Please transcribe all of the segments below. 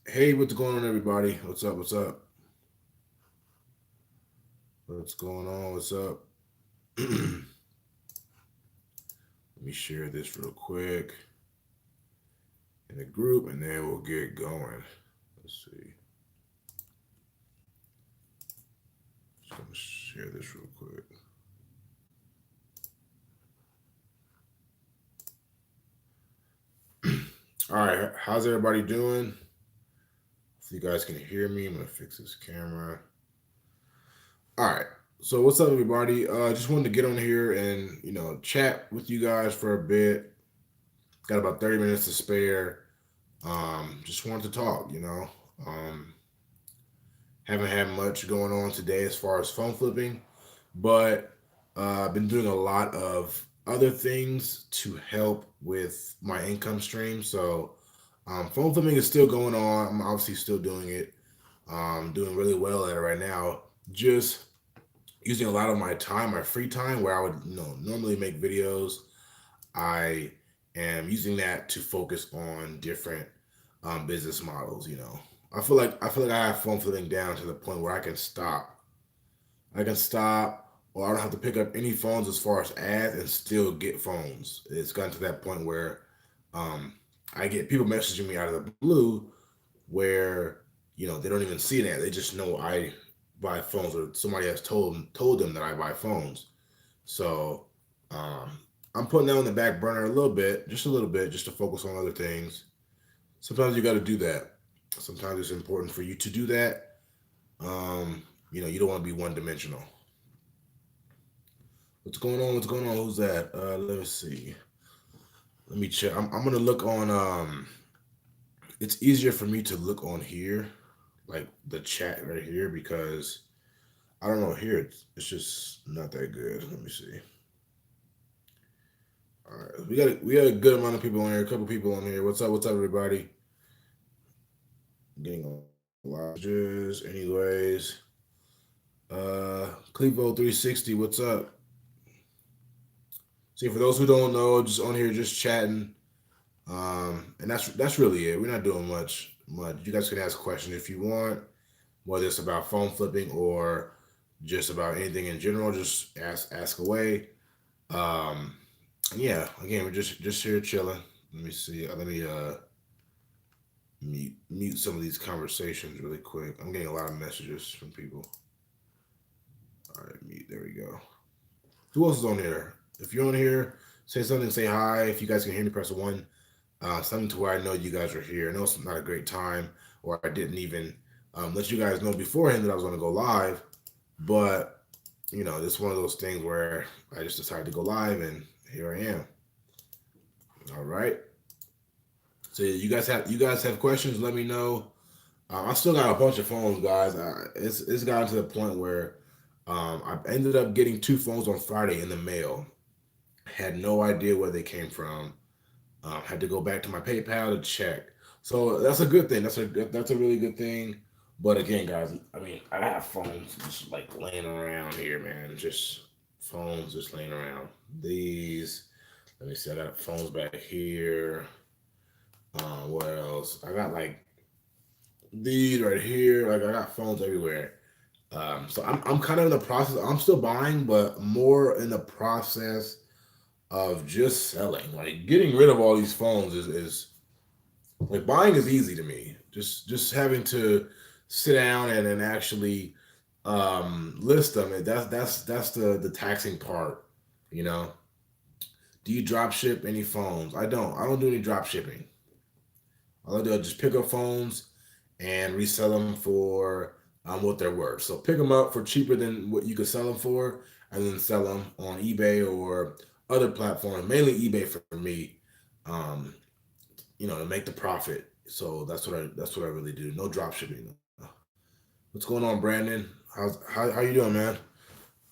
Hey, what's going on, everybody? What's up? What's up? What's going on? What's up? Let me share this real quick in the group, and then we'll get going. Let's see. Just gonna share this real quick. All right, how's everybody doing? If you guys can hear me, I'm gonna fix this camera. All right. So what's up, everybody? Just wanted to get on here and chat with you guys for a bit. Got about 30 minutes to spare. Just wanted to talk. Haven't had much going on today as far as phone flipping, but I've been doing a lot of other things to help with my income stream. So phone flipping is still going on. I'm obviously still doing it. Doing really well at it right now. Just using a lot of my time, my free time, where I would normally make videos. I am using that to focus on different business models. I feel like I have phone flipping down to the point where I can stop. I can stop, or I don't have to pick up any phones as far as ads and still get phones. It's gotten to that point where um, I get people messaging me out of the blue where they don't even see that. They just know I buy phones, or somebody has told them that I buy phones. So um, I'm putting that on the back burner a little bit, just a little bit, just to focus on other things. Sometimes you got to do that. Sometimes it's important for you to do that. You don't want to be one dimensional. What's going on? What's going on? Who's that? Let me see. Let me check. I'm gonna look on. It's easier for me to look on here, like the chat right here, because I don't know here. It's just not that good. Let me see. All right, we got a good amount of people on here. A couple people on here. What's up? What's up, everybody? Getting a lot of messages. Anyways, Clevo 360. What's up? See, for those who don't know, just on here, just chatting. And that's really it. We're not doing much. You guys can ask questions if you want, whether it's about phone flipping or just about anything in general. Just ask away. Um, and yeah, again, we're just here chilling. Let me see. Let me mute some of these conversations really quick. I'm getting a lot of messages from people. All right, mute. There we go. Who else is on here? If you're on here, say something. Say hi. If you guys can hear me, press a one. Something to where I know you guys are here. I know it's not a great time, or I didn't even let you guys know beforehand that I was going to go live, but it's one of those things where I just decided to go live, and here I am. All right. So you guys have questions? Let me know. I still got a bunch of phones, guys. It's gotten to the point where I ended up getting two phones on Friday in the mail. Had no idea where they came from. Had to go back to my PayPal to check. So that's a good thing. That's a really good thing. But again, guys, I mean, I have phones just like laying around here, man. Just phones just laying around. These. Let me see. I got phones back here. What else? I got like these right here. Like I got phones everywhere. So I'm kind of in the process. I'm still buying, but more in the process of just selling. Like getting rid of all these phones is like buying is easy to me. Just having to sit down and actually list them. And that's the taxing part. You know. Do you drop ship any phones? I don't. I don't do any drop shipping. All I do is just pick up phones and resell them for what they're worth. So pick them up for cheaper than what you could sell them for, and then sell them on eBay or other platforms. Mainly eBay for me, um, to make the profit. So that's what I really do. No drop shipping. What's going on, Brandon? How you doing, man?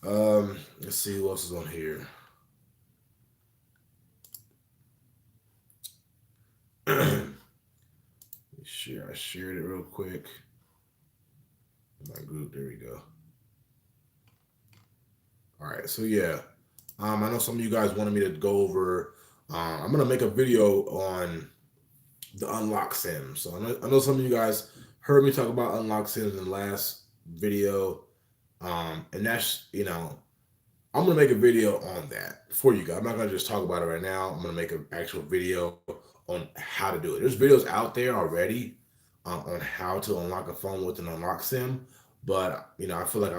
Let's see who else is on here. Share. I shared it real quick. My group. There we go. All right. So yeah, I know some of you guys wanted me to go over. I'm gonna make a video on the unlock sims. So I know some of you guys heard me talk about unlock sims in the last video, and that's I'm gonna make a video on that for you guys. I'm not gonna just talk about it right now. I'm gonna make an actual video on how to do it. There's videos out there already on how to unlock a phone with an unlock sim, but I feel like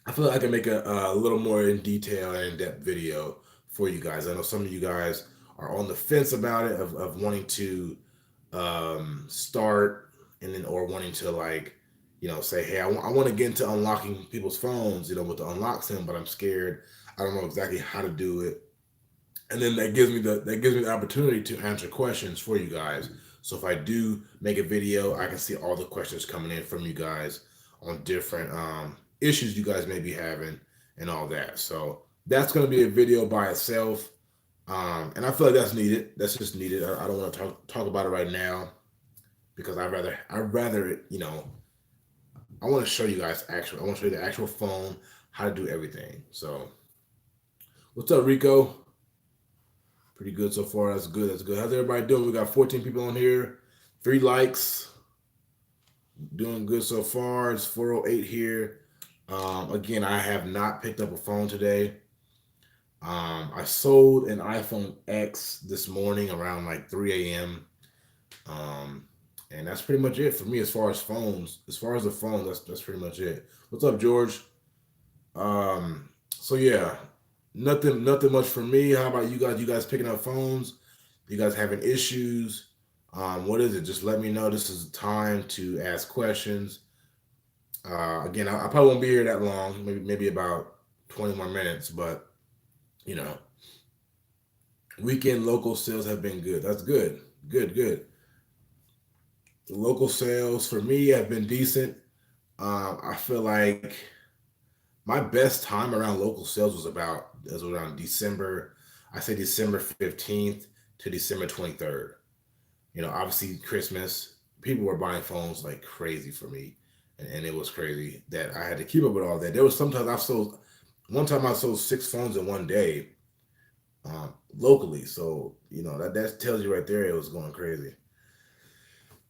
I feel like I can make a little more in detail and in depth video for you guys. I know some of you guys are on the fence about it of wanting to start and then or wanting to like say, hey, I want to get into unlocking people's phones with the unlock sim, but I'm scared. I don't know exactly how to do it. And then that gives me the opportunity to answer questions for you guys. So if I do make a video, I can see all the questions coming in from you guys on different issues you guys may be having and all that. So that's going to be a video by itself. And I feel like that's needed. That's just needed. I don't want to talk about it right now because I'd rather I want to show you guys I want to show you the actual phone, how to do everything. So what's up, Rico? Pretty good so far. That's good. That's good. How's everybody doing? We got 14 people on here, 3 likes. Doing good so far. It's 4:08 here. Again, I have not picked up a phone today. I sold an iPhone X this morning around like 3 a.m. And that's pretty much it for me as far as phones. As far as the phone, that's pretty much it. What's up, George? So yeah, nothing much for me. How about you guys? You guys picking up phones? You guys having issues? What is it? Just let me know. This is the time to ask questions. Again, I probably won't be here that long. Maybe about 20 more minutes. But you know, weekend local sales have been good. That's good. Good. The local sales for me have been decent. I feel like my best time around local sales was around December. I say December 15th to December 23rd. Obviously Christmas, people were buying phones like crazy for me. And it was crazy that I had to keep up with all that. There was sometimes one time I sold 6 phones in one day locally. So, that tells you right there it was going crazy.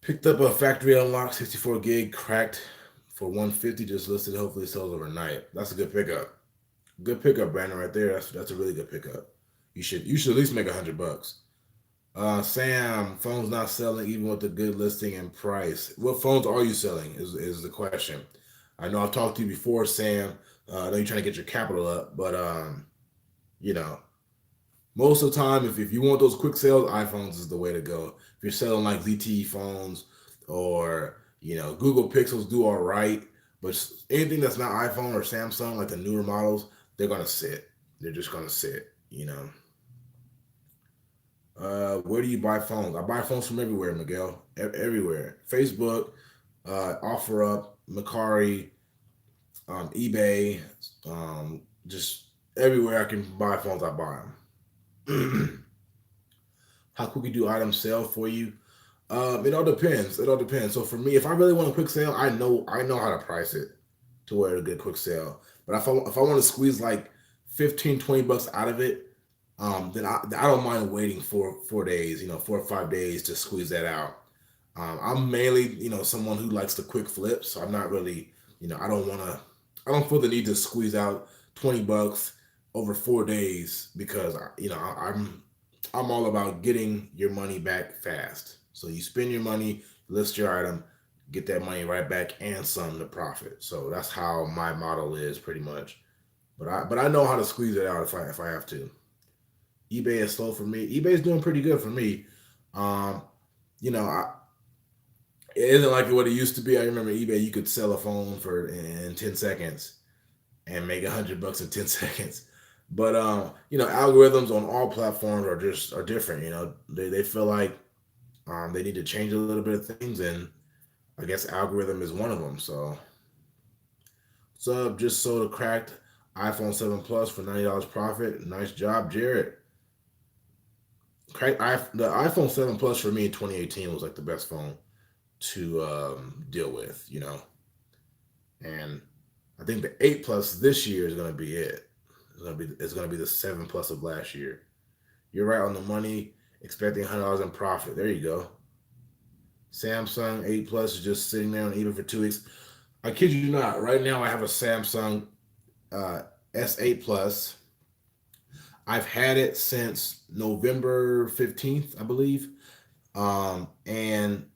Picked up a factory unlocked 64 gig cracked for 150, just listed. Hopefully it sells overnight. That's a good pickup. Good pickup, Brandon, right there. That's a really good pickup. You should at least make $100. Sam, phones not selling even with a good listing and price. What phones are you selling is the question. I know I've talked to you before, Sam. I know you're trying to get your capital up, but you know, most of the time, if you want those quick sales, iPhones is the way to go. If you're selling like ZTE phones or Google Pixels do all right, but anything that's not iPhone or Samsung, like the newer models, they're gonna sit. They're just gonna sit. Where do you buy phones? I buy phones from everywhere, Miguel. Everywhere. Facebook, OfferUp, Macari, eBay, just everywhere I can buy phones, I buy them. How quickly do items sell for you? It all depends. It all depends. So for me, if I really want a quick sale, I know how to price it to where it'll get a quick sale. But if I want to squeeze like 15, $20 out of it, then I don't mind waiting for 4 days, 4 or 5 days to squeeze that out. I'm mainly, someone who likes the quick flip, so I'm not really, I don't feel the need to squeeze out $20 over 4 days because, I'm all about getting your money back fast. So you spend your money, list your item, get that money right back and some to profit. So that's how my model is pretty much. But I know how to squeeze it out if I have to. eBay is slow for me. eBay is doing pretty good for me. Um, it isn't like what it used to be. I remember eBay, you could sell a phone in 10 seconds and make $100 in 10 seconds. But algorithms on all platforms are different. They feel like they need to change a little bit of things, and I guess algorithm is one of them. So, what's up? Just sold a cracked iPhone 7 Plus for $90 profit. Nice job, Jared. The iPhone 7 Plus for me in 2018 was like the best phone to deal with, and I think the 8 Plus this year is going to be it. It's gonna be the 7 Plus of last year. You're right on the money. Expecting $100 in profit. There you go. Samsung 8 Plus is just sitting there on eBay for 2 weeks. I kid you not. Right now, I have a Samsung uh, S8 Plus. I've had it since November 15th, I believe. And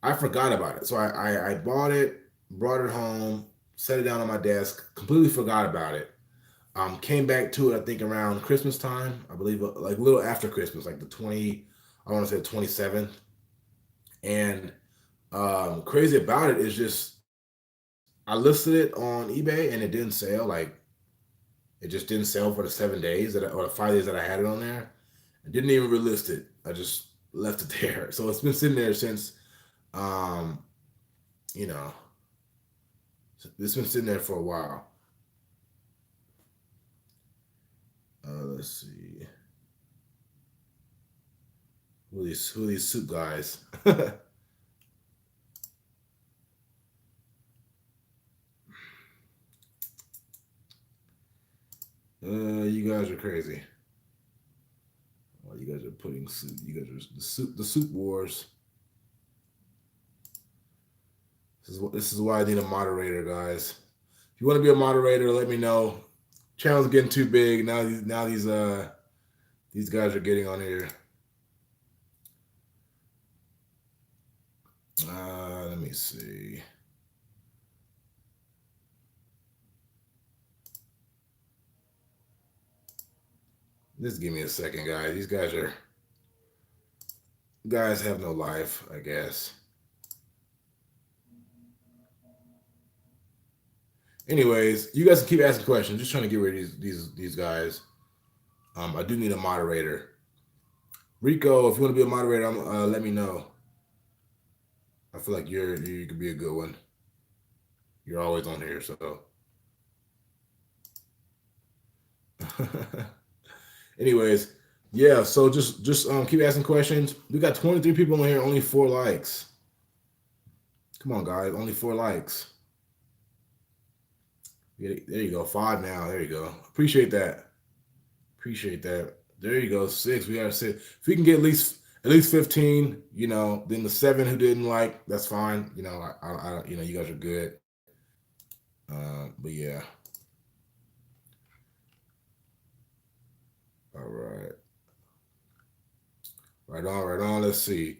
I forgot about it. So I bought it, brought it home, set it down on my desk, completely forgot about it. Came back to it, I think around Christmas time, I believe, like a little after Christmas, like the 20, I want to say the 27th. And crazy about it is just I listed it on eBay and it didn't sell. Like it just didn't sell for the 7 days or the 5 days that I had it on there. I didn't even relist it. I just left it there. So it's been sitting there since, um, you know, it's been sitting there for a while. Let's see. Who are these soup guys? You guys are crazy. Oh, you guys are putting soup. You guys are the soup wars. This is why I need a moderator, guys. If you want to be a moderator, let me know. Channel's getting too big now. These guys are getting on here. Let me see. Just give me a second, guys. These guys have no life, I guess. Anyways, you guys can keep asking questions. Just trying to get rid of these guys. I do need a moderator. Rico, if you want to be a moderator, let me know. I feel like you could be a good one. You're always on here, so. Anyways, yeah. So just keep asking questions. We got 23 people on here, only 4 likes. Come on, guys, only 4 likes. Yeah, there you go, 5 now. There you go. Appreciate that. Appreciate that. There you go, 6. We got 6. If we can get at least 15, then the 7 who didn't like, that's fine. I you guys are good. But yeah. All right. Right on, right on. Let's see.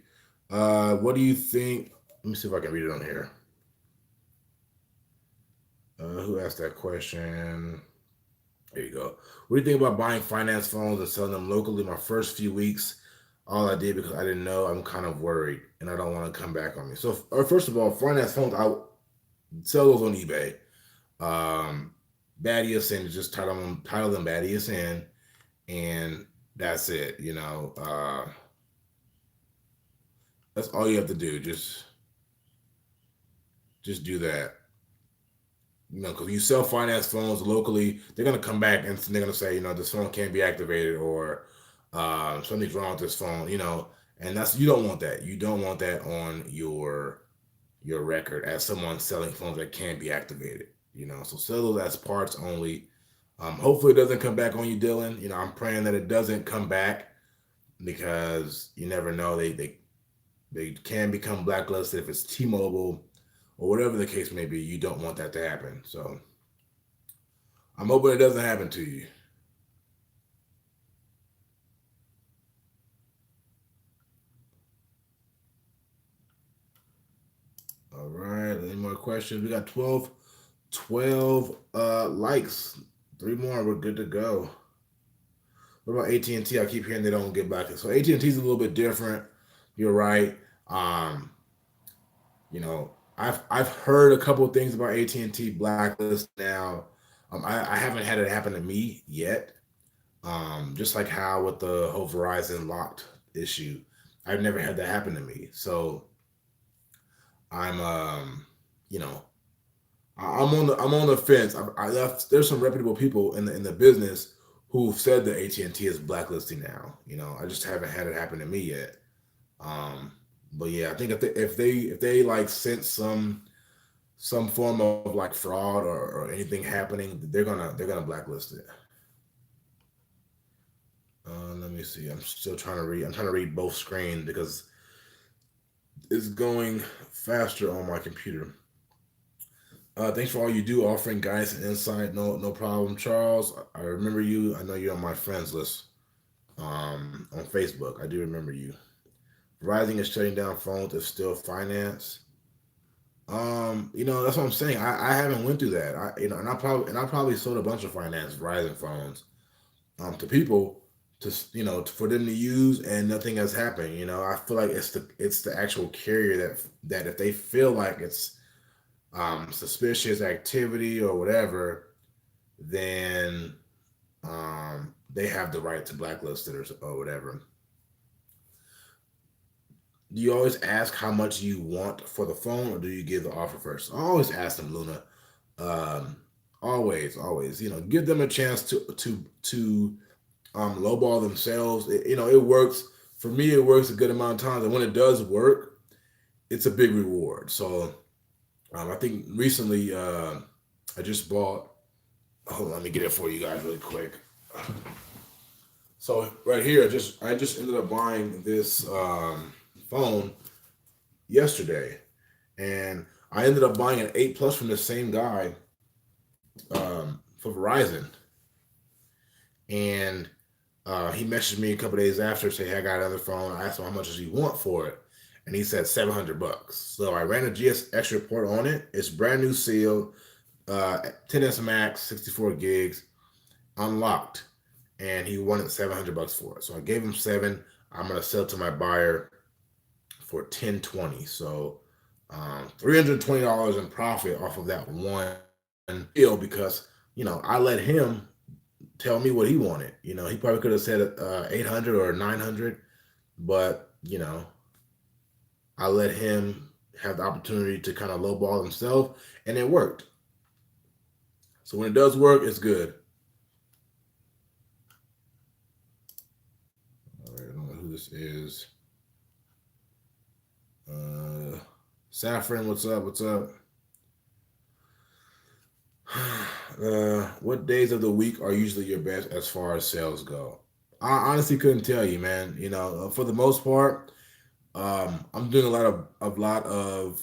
What do you think? Let me see if I can read it on here. Who asked that question? There you go. What do you think about buying finance phones and selling them locally? My first few weeks, all I did because I didn't know. I'm kind of worried, and I don't want to come back on me. So, first of all, finance phones, I sell those on eBay. Bad ESN, just title them Bad ESN, and that's it. That's all you have to do. Just do that. Because you sell finance phones locally, they're gonna come back and they're gonna say, this phone can't be activated or something's wrong with this phone, and you don't want that. You don't want that on your record as someone selling phones that can't be activated. So sell those as parts only. Hopefully it doesn't come back on you, Dylan. I'm praying that it doesn't come back because you never know. They can become blacklisted if it's T-Mobile or whatever the case may be. You don't want that to happen. So I'm hoping it doesn't happen to you. All right. Any more questions? We got 12 likes. 3 more. We're good to go. What about AT&T? I keep hearing they don't get back. So AT&T is a little bit different. You're right. I've heard a couple of things about AT&T Blacklist now. I haven't had it happen to me yet. Just like how with the whole Verizon locked issue, I've never had that happen to me. So I'm I'm on the fence. There's some reputable people in the business who've said that AT&T is blacklisting now. You know, I just haven't had it happen to me yet. Um, but yeah, I think if they like sense some form of like fraud or anything happening, they're gonna blacklist it. Let me see. I'm still trying to read. I'm trying to read both screens because it's going faster on my computer. Thanks for all you do, offering guidance and insight. No problem, Charles. I remember you. I know you're on my friends list on Facebook. I do remember you. Verizon is shutting down phones if still finance. That's what I'm saying. I haven't went through that. And I probably sold a bunch of finance Verizon phones to people for them to use, and nothing has happened. I feel like it's the actual carrier that if they feel like it's suspicious activity or whatever, then they have the right to blacklist it or whatever. Do you always ask how much you want for the phone, or do you give the offer first? I always ask them, Luna. Um, always. Give them a chance to lowball themselves. It works for me. It works a good amount of times, and when it does work, it's a big reward. So I think recently I just bought. Hold on, let me get it for you guys really quick. So right here, I just ended up buying this phone yesterday, and I ended up buying an 8 Plus from the same guy for Verizon, and he messaged me a couple days after, say, "Hey, I got another phone." I asked him how much does he want for it, and he said $700. So I ran a GSX report on it. It's brand new seal, 10s Max, 64 gigs, unlocked, and he wanted $700 for it. So I gave him seven. I'm gonna sell to my buyer for 1020. So $320 in profit off of that one deal because I let him tell me what he wanted. He probably could have said 800 or 900, but I let him have the opportunity to kind of lowball himself, and it worked. So when it does work, it's good. All right, I don't know who this is. Saffron, what's up? What's up? What days of the week are usually your best as far as sales go? I honestly couldn't tell you, man. For the most part, I'm doing a lot of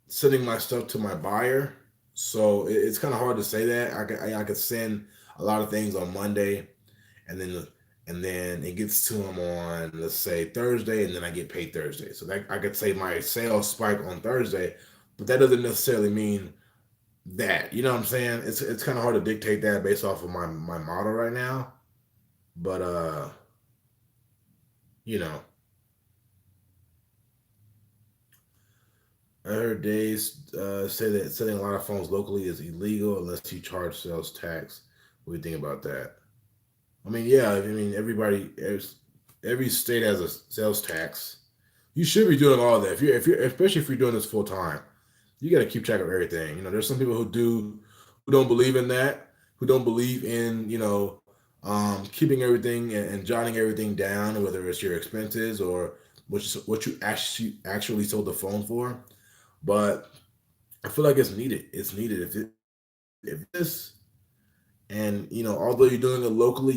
sending my stuff to my buyer, so it's kind of hard to say that. I could send a lot of things on Monday, and then it gets to them on, let's say, Thursday, and then I get paid Thursday. So that I could say my sales spike on Thursday, but that doesn't necessarily mean that. You know what I'm saying? It's kind of hard to dictate that based off of my model right now. But you know, I heard Days say that selling a lot of phones locally is illegal unless you charge sales tax. What do you think about that? I mean, yeah, I mean every state has a sales tax. You should be doing all that. If you're especially if you're doing this full time, you got to keep track of everything. There's some people who don't believe in that, who don't believe in keeping everything and jotting everything down, whether it's your expenses or what you actually sold the phone for. But I feel like it's needed. It's needed. If this and although you're doing it locally,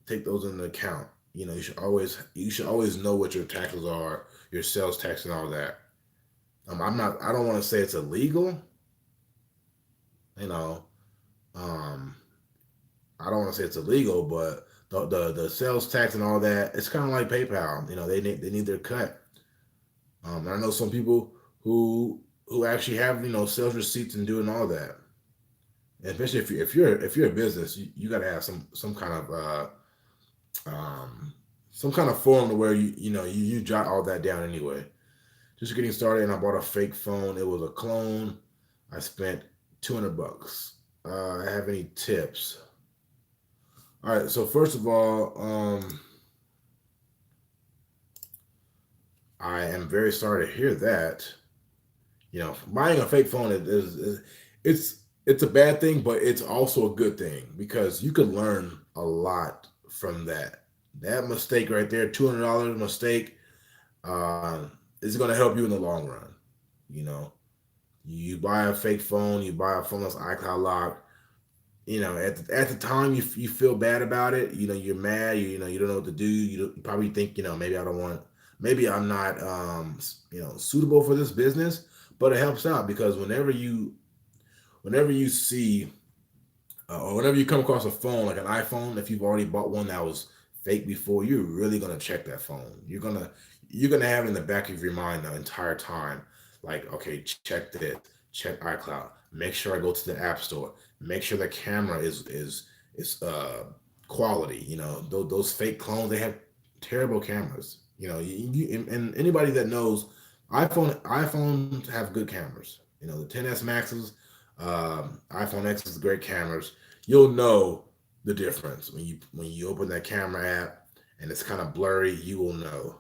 take those into account. You should always know what your taxes are, your sales tax and all that. I don't want to say it's illegal. You know, um, I don't want to say it's illegal, but the sales tax and all that, it's kind of like PayPal. They need their cut. And I know some people who actually have sales receipts and doing all that. And especially if you're a business, you got to have um, some kind of form to where you jot all that down anyway. Just getting started, and I bought a fake phone. It was a clone. I spent $200. I have any tips? All right. So first of all, I am very sorry to hear that. Buying a fake phone is it's it's a bad thing, but it's also a good thing because you can learn a lot from that. That mistake right there, $200 mistake, uh, is going to help you in the long run. You know, you buy a fake phone, you buy a phone that's iCloud locked. You know, at the time you feel bad about it. You know, you're mad. You don't know what to do. You probably think, maybe I don't want, maybe I'm not suitable for this business. But it helps out because whenever you see or whenever you come across a phone like an iPhone, if you've already bought one that was fake before, you're really gonna check that phone. You're gonna have it in the back of your mind the entire time, like, okay, check this, check iCloud, make sure I go to the App Store, make sure the camera is quality. Those fake clones, they have terrible cameras. And anybody that knows iPhones have good cameras. The 10s Maxes, iPhone X is great cameras. You'll know the difference when you open that camera app and it's kind of blurry. You will know.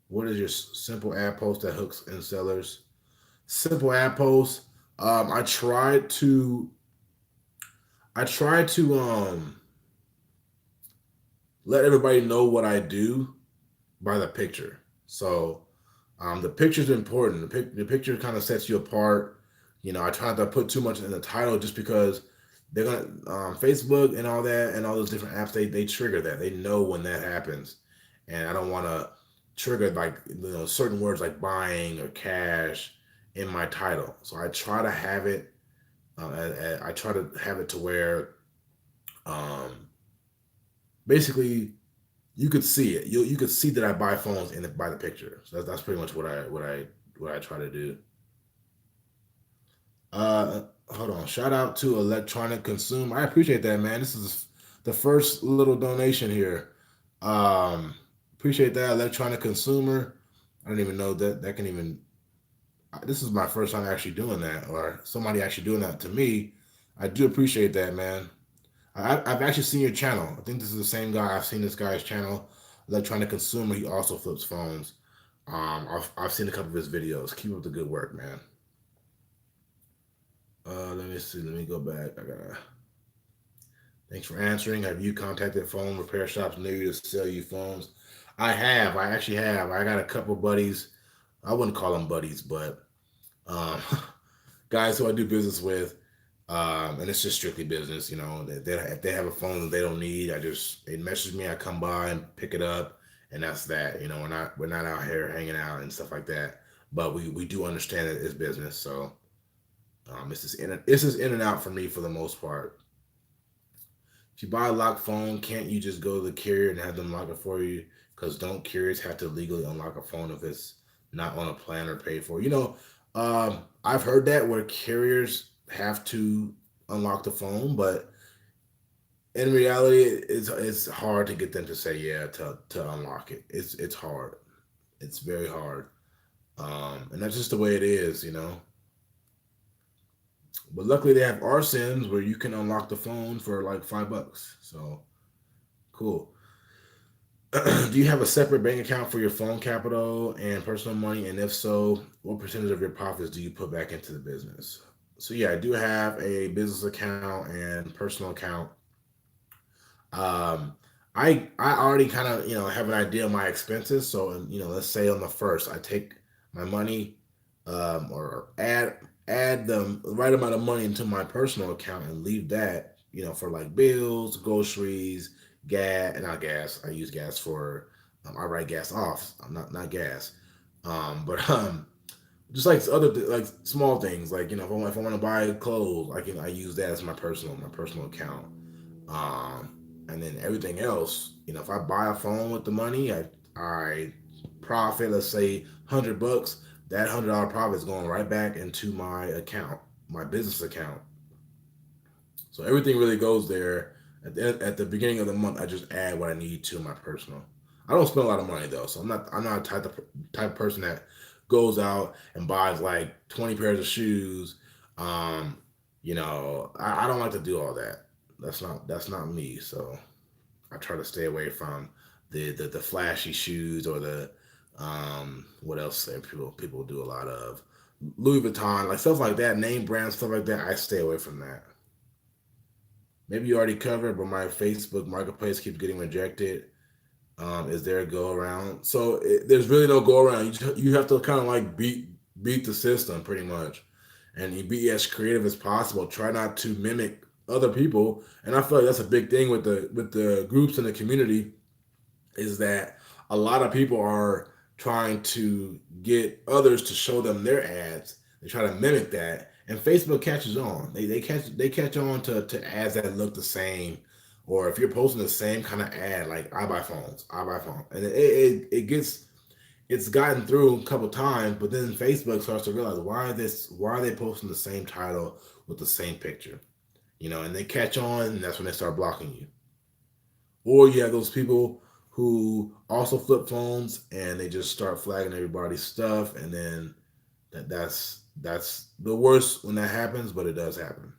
What is your simple ad post that hooks in sellers? Simple ad post. Um, I tried to I tried to let everybody know what I do by the picture. So the picture's important. The picture kind of sets you apart. I try not to put too much in the title just because they're gonna Facebook and all that and all those different apps, they trigger that. They know when that happens, and I don't want to trigger like certain words like buying or cash in my title. So I try to have it. I try to have it to where um, basically you could see it. You could see that I buy phones by the picture. So that's pretty much what I try to do. Uh, Hold on. Shout out to Electronic Consume. I appreciate that, man. This is the first little donation here. Um, Appreciate that, Electronic Consumer. I don't even know that can even. This is my first time actually doing that, or somebody actually doing that to me. I do appreciate that, man. I've actually seen your channel. I think this is the same guy. I've seen this guy's channel, Electronic Consumer. He also flips phones. I've seen a couple of his videos. Keep up the good work, man. Let me see. Let me go back. I gotta. Thanks for answering. Have you contacted phone repair shops near you to sell you phones? I have. I actually have. I got a couple buddies. I wouldn't call them buddies, but um, guys who I do business with, and it's just strictly business. If they have a phone that they don't need, they message me. I come by and pick it up, and that's that. We're not out here hanging out and stuff like that. But we do understand that it's business, so it's just in and out for me for the most part. If you buy a locked phone, can't you just go to the carrier and have them lock it for you? Because don't carriers have to legally unlock a phone if it's not on a plan or paid for? I've heard that where carriers have to unlock the phone, but in reality, it's hard to get them to say yeah to unlock it. It's hard. It's very hard, and that's just the way it is. But luckily, they have RSIMs where you can unlock the phone for like $5. So cool. Do you have a separate bank account for your phone capital and personal money? And if so, what percentage of your profits do you put back into the business? So yeah, I do have a business account and personal account. Um, I already kind of have an idea of my expenses. So let's say on the first, I take my money, or add the right amount of money into my personal account and leave that for like bills, groceries, gas, and not gas. I use gas for I write gas off. I'm not gas, but just like like small things like if I want to buy clothes, I use that as my personal account. Um, and then everything else, if I buy a phone with the money, I profit, let's say $100. That $100 profit is going right back into my account, my business account. So everything really goes there. At the beginning of the month, I just add what I need to my personal. I don't spend a lot of money though, so I'm not a type of person that goes out and buys like 20 pairs of shoes. Um, I don't like to do all that. That's not me. So I try to stay away from the flashy shoes or What else? People do a lot of Louis Vuitton, like stuff like that, name brand stuff like that. I stay away from that. Maybe you already covered, but my Facebook Marketplace keeps getting rejected. Is there a go around? So there's really no go around. You have to kind of like beat the system pretty much, and you be as creative as possible. Try not to mimic other people, and I feel like that's a big thing with the groups in the community is that a lot of people are trying to get others to show them their ads. They try to mimic that, and Facebook catches on. They catch on to ads that look the same, or if you're posting the same kind of ad, like I buy phones, and it gets it's gotten through a couple times, but then Facebook starts to realize why are they posting the same title with the same picture, and they catch on, and that's when they start blocking you. Or you have those people who also flip phones and they just start flagging everybody's stuff, and then that's the worst when that happens, but it does happen.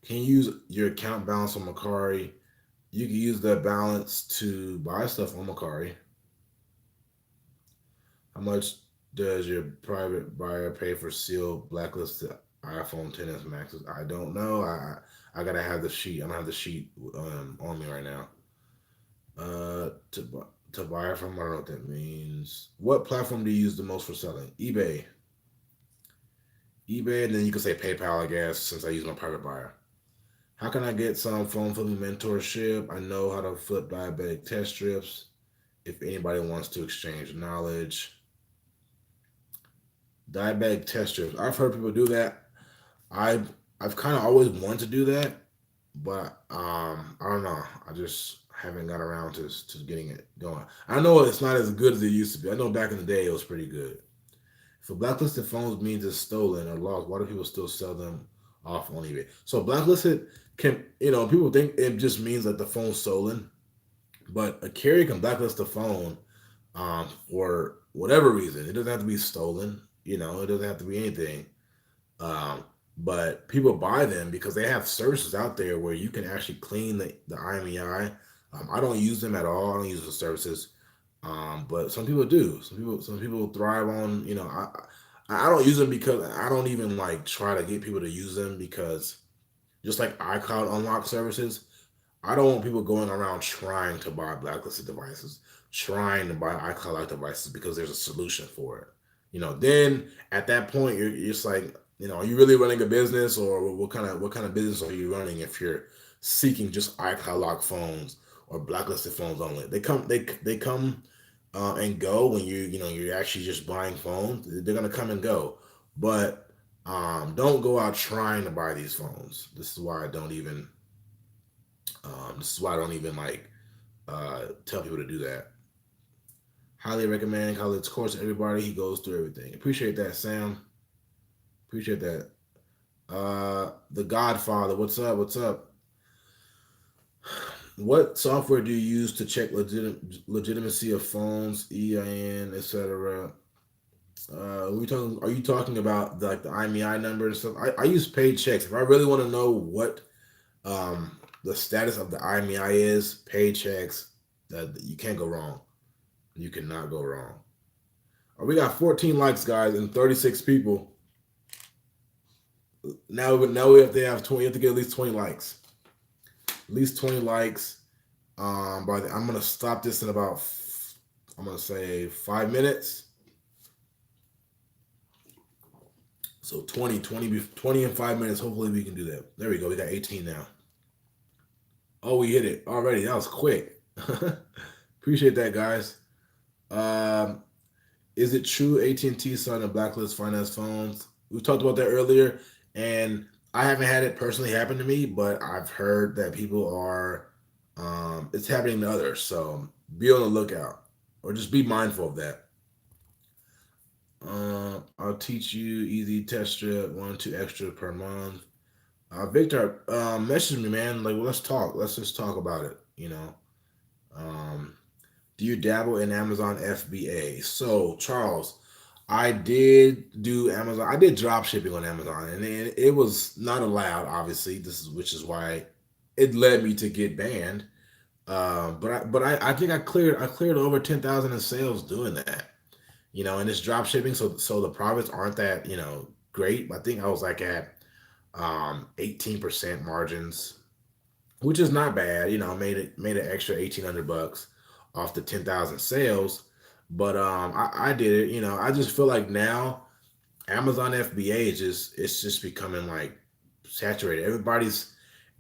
Can you use your account balance on Macari? You can use that balance to buy stuff on Macari. How much does your private buyer pay for sealed blacklisted iPhone 10s Maxes? I don't know. I gotta have the sheet. I don't have the sheet on me right now. To buy from. I don't know what that means. What platform do you use the most for selling? eBay, and then you can say PayPal, I guess, since I use my private buyer. How can I get some phone flipping mentorship? I know how to flip diabetic test strips. If anybody wants to exchange knowledge, diabetic test strips. I've heard people do that. I've kind of always wanted to do that, but I don't know. I just haven't got around to getting it going. I know it's not as good as it used to be. I know back in the day it was pretty good. If a blacklisted phones means it's stolen or lost, why do people still sell them off on eBay? So blacklisted can, people think it just means that the phone's stolen, but a carrier can blacklist a phone for whatever reason. It doesn't have to be stolen. It doesn't have to be anything. Um, but people buy them because they have services out there where you can actually clean the IMEI. I don't use them at all. I don't use the services. But some people do. Some people thrive on. I don't use them because I don't even like try to get people to use them because just like iCloud unlock services, I don't want people going around trying to buy blacklisted devices, trying to buy iCloud lock devices because there's a solution for it. Then at that point you're just like, are you really running a business, or what kind of business are you running if you're seeking just iCloud lock phones or blacklisted phones only? They come and go when you're actually just buying phones. They're gonna come and go, but don't go out trying to buy these phones. This is why I don't even like tell people to do that. Highly recommend Khalid's course to everybody. He goes through everything. Appreciate that, Sam. Appreciate that. The Godfather, what's up? What's up? What software do you use to check legitimacy of phones, EIN, etc.? Are you talking about the IMEI number and stuff? I use paid checks. If I really want to know what the status of the IMEI is, paid checks, that you can't go wrong. You cannot go wrong. We got 14 likes, guys, and 36 people. Now we have to have 20. You have to get at least 20 likes. At least 20 likes. I'm gonna stop this in about, I'm gonna say 5 minutes. So 20 in 5 minutes. Hopefully we can do that. There we go. We got 18 now. Oh, we hit it already. That was quick. Appreciate that, guys. Is it true AT&T starting to blacklist finance phones? We talked about that earlier, and I haven't had it personally happen to me, but I've heard that people are. It's happening to others, so be on the lookout, or just be mindful of that. I'll teach you easy test strip, 1 2 extra per month. Victor, message me, man. Like, let's talk. Let's just talk about it. Um, do you dabble in Amazon FBA? So, Charles, I did do Amazon. I did drop shipping on Amazon, and it was not allowed. Obviously, which is why it led me to get banned. But I think I cleared over 10,000 in sales doing that. And it's drop shipping, so the profits aren't that great. I think I was like at 18% margins, which is not bad. Made an extra 1,800 bucks off the 10,000 sales. But I did it. I just feel like now Amazon FBA it's just becoming like saturated. Everybody's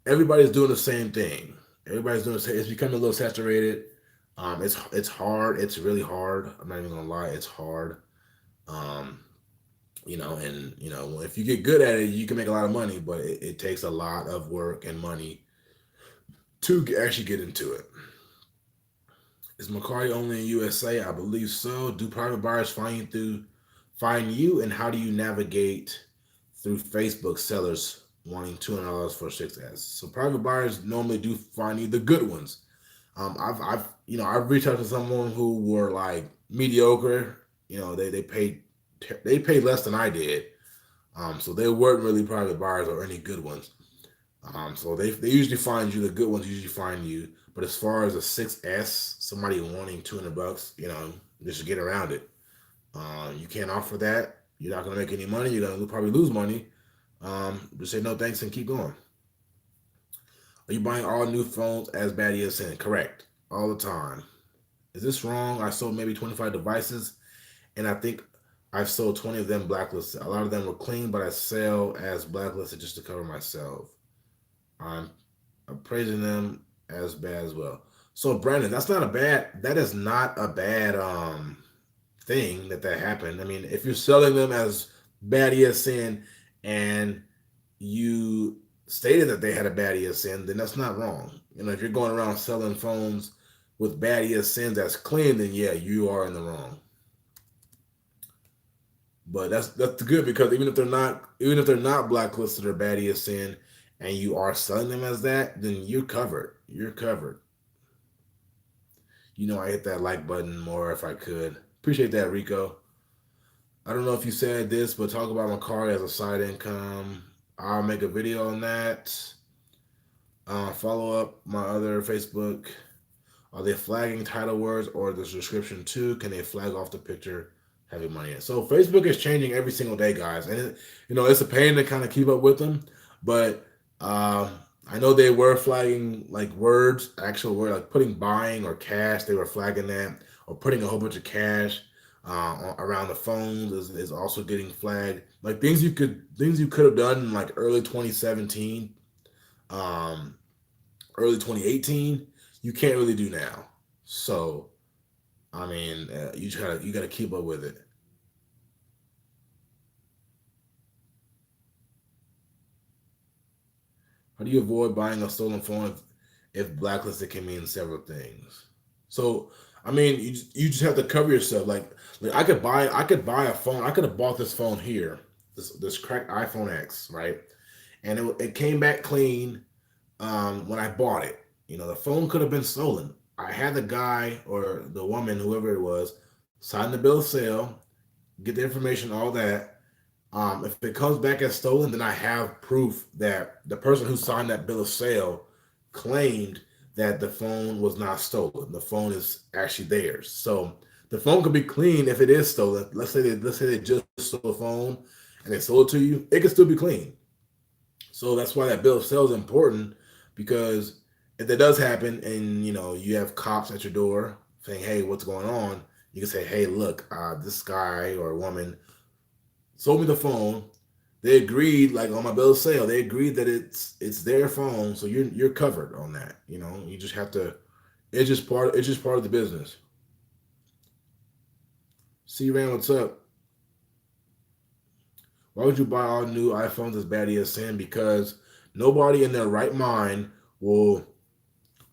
doing the same thing. Everybody's doing the same. It's becoming a little saturated. It's hard. It's really hard. I'm not even gonna lie. It's hard. Um, and if you get good at it, you can make a lot of money. But it takes a lot of work and money to actually get into it. Is Macari only in USA? I believe so. Do private buyers find you, and how do you navigate through Facebook sellers wanting $200 for 6S? So private buyers normally do find you, the good ones. I've reached out to someone who were like mediocre. They paid less than I did. So they weren't really private buyers or any good ones. So they usually find you. The good ones usually find you. But as far as a 6S, somebody wanting $200, just get around it. You can't offer that. You're not gonna make any money. You're gonna probably lose money. Just say no thanks and keep going. Are you buying all new phones as bad as sin? Correct. All the time. Is this wrong? I sold maybe 25 devices, and I think I've sold 20 of them blacklisted. A lot of them were clean, but I sell as blacklisted just to cover myself. I'm appraising them as bad as well. So Brandon, that is not a bad thing that happened. I mean, if you're selling them as bad ESN and you stated that they had a bad ESN, then that's not wrong. If you're going around selling phones with bad ESNs that's clean, then yeah, you are in the wrong. But that's good, because even if they're not blacklisted or bad ESN and you are selling them as that, then you're covered. You're covered. I hit that like button more if I could. Appreciate that, Rico. I don't know if you said this, but talk about Macari as a side income. I'll make a video on that. Follow up my other Facebook. Are they flagging title words or the description too? Can they flag off the picture having money in? So Facebook is changing every single day, guys, and it's a pain to kind of keep up with them. But I know they were flagging like words, actual word, like putting buying or cash. They were flagging that, or putting a whole bunch of cash around the phones is also getting flagged. Like things you could have done in like early 2017, early 2018, you can't really do now. So I mean, you gotta keep up with it. How do you avoid buying a stolen phone if blacklisted can mean several things? So I mean, you just have to cover yourself. Like I could buy a phone. I could have bought this phone here, this cracked iPhone X, right? And it came back clean when I bought it. The phone could have been stolen. I had the guy or the woman, whoever it was, sign the bill of sale, get the information, all that. If it comes back as stolen, then I have proof that the person who signed that bill of sale claimed that the phone was not stolen. The phone is actually theirs. So the phone could be clean if it is stolen. Let's say they just stole the phone and they sold it to you. It could still be clean. So that's why that bill of sale is important, because if that does happen and you have cops at your door saying, "Hey, what's going on?" You can say, "Hey, look, this guy or woman sold me the phone. They agreed, like on my bill of sale, they agreed that it's their phone, so you're covered on that. You just have to. It's just part of the business." C Ran, what's up? Why would you buy all new iPhones as bad as sin? Because nobody in their right mind will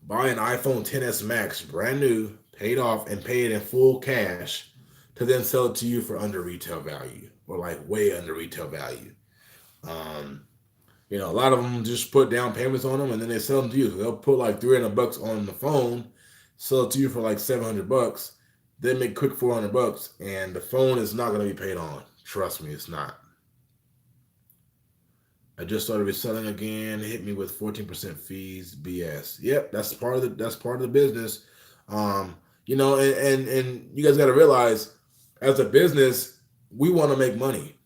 buy an iPhone 10s Max, brand new, paid off, and pay it in full cash to then sell it to you for under retail value, or like way under retail value. Um, a lot of them just put down payments on them and then they sell them to you. So they'll put like 300 bucks on the phone, sell it to you for like 700 bucks, then make quick 400 bucks, and the phone is not going to be paid on. Trust me, it's not. I just started reselling again. Hit me with 14% fees. BS. Yep, that's part of the business. Um, and you guys got to realize, as a business, we want to make money,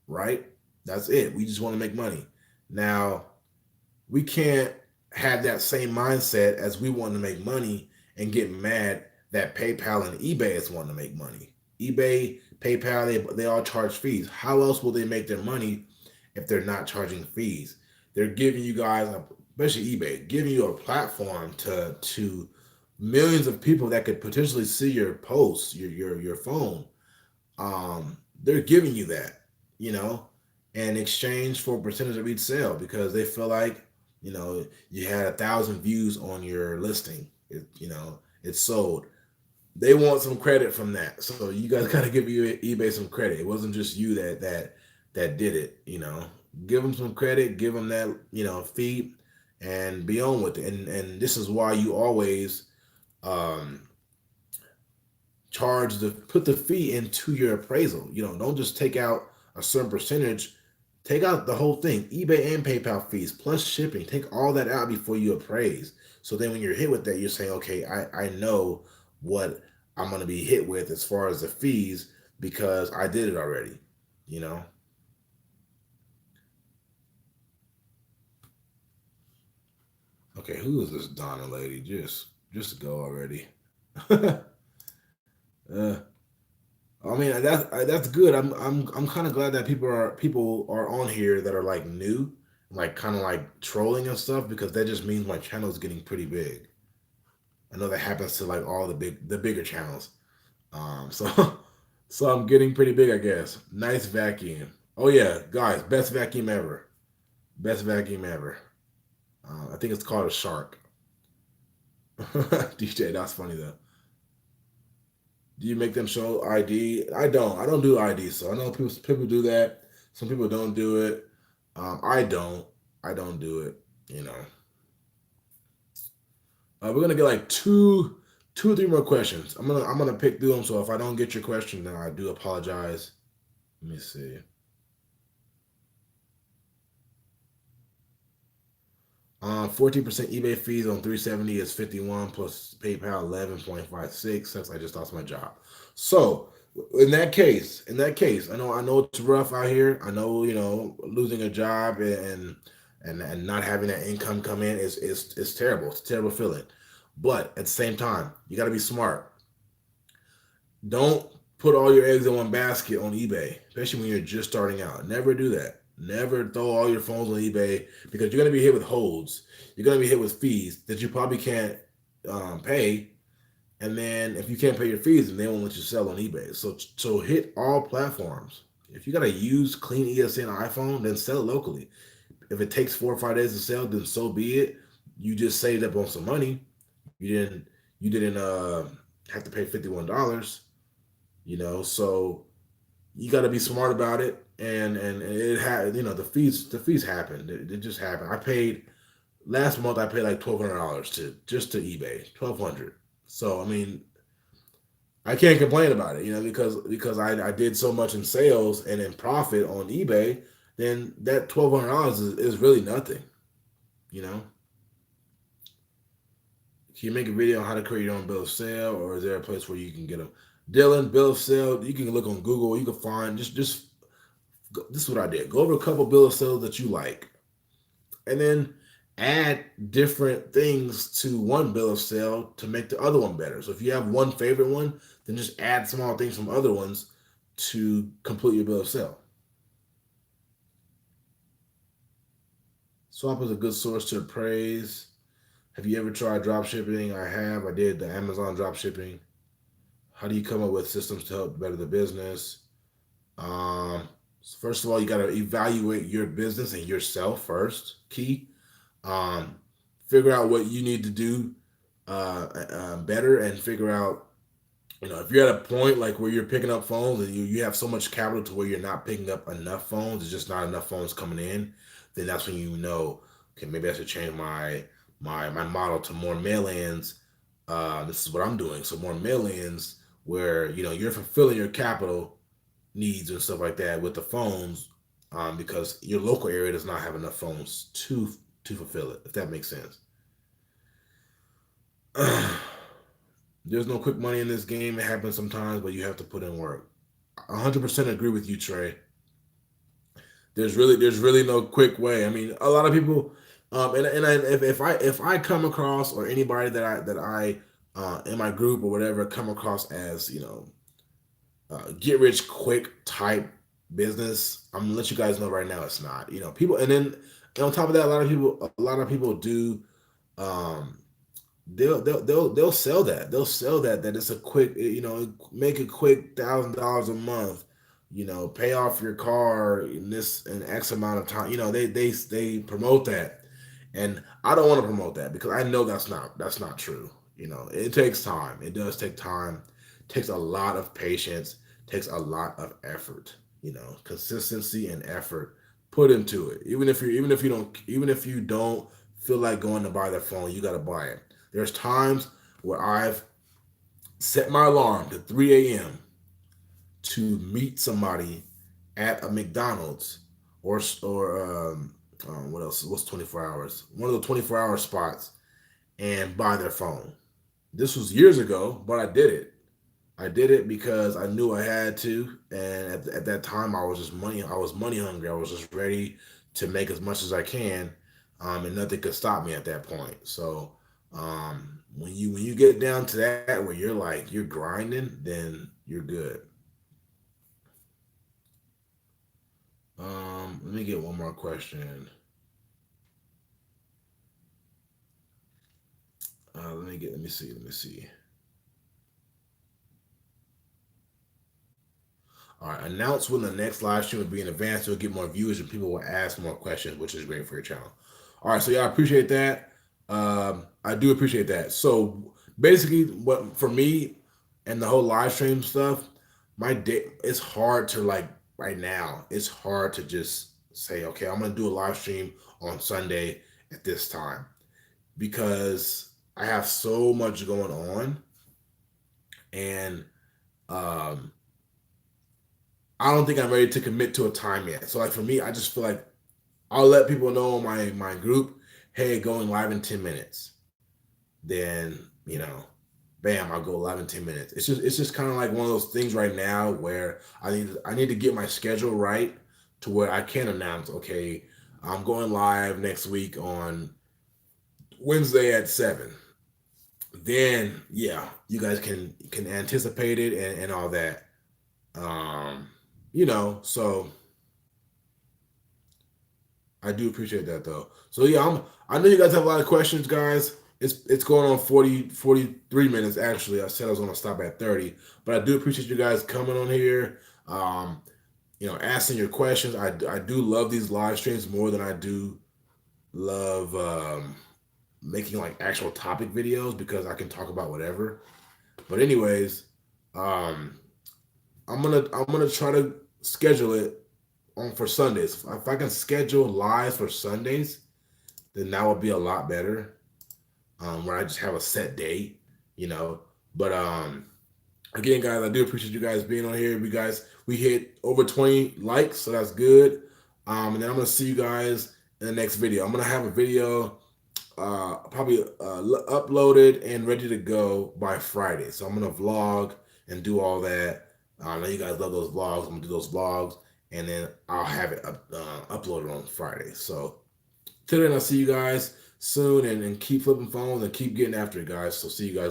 right? That's it. We just want to make money. Now, we can't have that same mindset as we want to make money and get mad that PayPal and eBay is wanting to make money. eBay, PayPal, they all charge fees. How else will they make their money if they're not charging fees? They're giving you guys, especially eBay, giving you a platform to millions of people that could potentially see your posts, your phone. They're giving you that, you know, in exchange for a percentage of each sale because they feel like, you had 1,000 views on your listing. It's sold. They want some credit from that. So you guys gotta give eBay some credit. It wasn't just you that did it. Give them some credit. Give them that fee, and be on with it. And this is why you always um, put the fee into your appraisal. Don't just take out a certain percentage. Take out the whole thing, eBay and PayPal fees plus shipping. Take all that out before you appraise. So then when you're hit with that, you're saying, okay, I know what I'm going to be hit with as far as the fees because I did it already. You know. Okay, who is this Donna lady? Just go already. uh, I mean that's good. I'm kind of glad that people are on here that are like new, like kind of like trolling and stuff because that just means my channel is getting pretty big. I know that happens to like all the bigger channels. So so I'm getting pretty big, I guess. Nice vacuum. Oh yeah, guys, best vacuum ever. Best vacuum ever. I think it's called a shark. DJ, that's funny though. Do you make them show ID? I don't. I don't do ID. So I know people do that. Some people don't do it. I don't. I don't do it. You know. We're gonna get like two or three more questions. I'm gonna pick through them. So if I don't get your question, then I do apologize. Let me see. 14% eBay fees on 370 is 51 plus PayPal 11.56 since I just lost my job. So in that case, I know it's rough out here. I know losing a job and not having that income come in is terrible. It's a terrible feeling. But at the same time, you got to be smart. Don't put all your eggs in one basket on eBay, especially when you're just starting out. Never do that. Never throw all your phones on eBay because you're going to be hit with holds. You're going to be hit with fees that you probably can't pay. And then if you can't pay your fees, then they won't let you sell on eBay. So hit all platforms. If you got to use clean ESN iPhone, then sell it locally. If it takes 4 or 5 days to sell, then so be it. You just saved up on some money. You didn't have to pay $51. So you got to be smart about it. And it had the fees happened. It just happened. I paid last month. I paid like $1,200 to eBay. 1,200. So I mean, I can't complain about it. Because I did so much in sales and in profit on eBay. Then that $1,200 is really nothing. You know. Can you make a video on how to create your own bill of sale, or is there a place where you can get them? Dylan, bill of sale. You can look on Google. You can find just this is what I did. Go over a couple bill of sales that you like, and then add different things to one bill of sale to make the other one better. So if you have one favorite one, then just add small things from other ones to complete your bill of sale. Swap is a good source to appraise. Have you ever tried drop shipping? I have. I did the Amazon drop shipping. How do you come up with systems to help better the business? First of all, you got to evaluate your business and yourself first. Key. Um, Figure out what you need to do better, and figure out, if you're at a point like where you're picking up phones and you have so much capital to where you're not picking up enough phones, there's just not enough phones coming in, then that's when okay, maybe I should change my model to more mail-ins. This is what I'm doing. So more mail-ins where you're fulfilling your capital needs and stuff like that with the phones, because your local area does not have enough phones to fulfill it. If that makes sense. There's no quick money in this game. It happens sometimes, but you have to put in work. 100% agree with you, Trey. There's really no quick way. I mean, a lot of people, if I come across, or anybody that I in my group or whatever come across as, get rich quick type business, I'm gonna let you guys know right now it's not. People, and then on top of that, a lot of people do. Um, they'll sell that. They'll sell that it's a quick, make a quick $1,000 a month, pay off your car in this in X amount of time. They promote that, and I don't want to promote that because I know that's not true. It takes time. It does take time. It takes a lot of patience. Takes a lot of effort. Consistency and effort put into it. Even if you don't feel like going to buy that phone, you got to buy it. There's times where I've set my alarm to 3 a.m. to meet somebody at a McDonald's, or what else? What's 24 hours? One of the 24-hour spots, and buy their phone. This was years ago, but I did it. I did it because I knew I had to, and at that time I was just money. I was money hungry. I was just ready to make as much as I can, and nothing could stop me at that point. So, when you get down to that where you're grinding, then you're good. Let me get one more question. Let me see. All right, announce when the next live stream will be in advance, so it'll get more viewers and people will ask more questions, which is great for your channel. All right, so yeah, I appreciate that. I do appreciate that. So basically, what for me and the whole live stream stuff, my day, it's hard to, like, right now. It's hard to just say, okay, I'm gonna do a live stream on Sunday at this time, because I have so much going on, and um, I don't think I'm ready to commit to a time yet. So, like, for me, I just feel like I'll let people know in my group, hey, going live in 10 minutes. Then, bam, I'll go live in 10 minutes. It's just kind of like one of those things right now where I need to get my schedule right to where I can announce, okay, I'm going live next week on Wednesday at 7. Then, yeah, you guys can anticipate it, and all that. So I do appreciate that, though. So yeah, I know you guys have a lot of questions, guys. It's going on 43 minutes actually. I said I was gonna stop at 30, but I do appreciate you guys coming on here. Um, asking your questions. I do love these live streams more than I do love making like actual topic videos, because I can talk about whatever. But anyways, um, I'm gonna try to schedule it on for Sundays. If I can schedule live for Sundays, then that would be a lot better. Where I just have a set date, you know. But again, guys, I do appreciate you guys being on here. We hit over 20 likes, so that's good. And then I'm gonna see you guys in the next video. I'm gonna have a video probably uploaded and ready to go by Friday. So I'm gonna vlog and do all that. I know you guys love those vlogs. I'm gonna do those vlogs, and then I'll have it uploaded on Friday. So till then, I'll see you guys soon, and keep flipping phones and keep getting after it, guys. So see you guys later.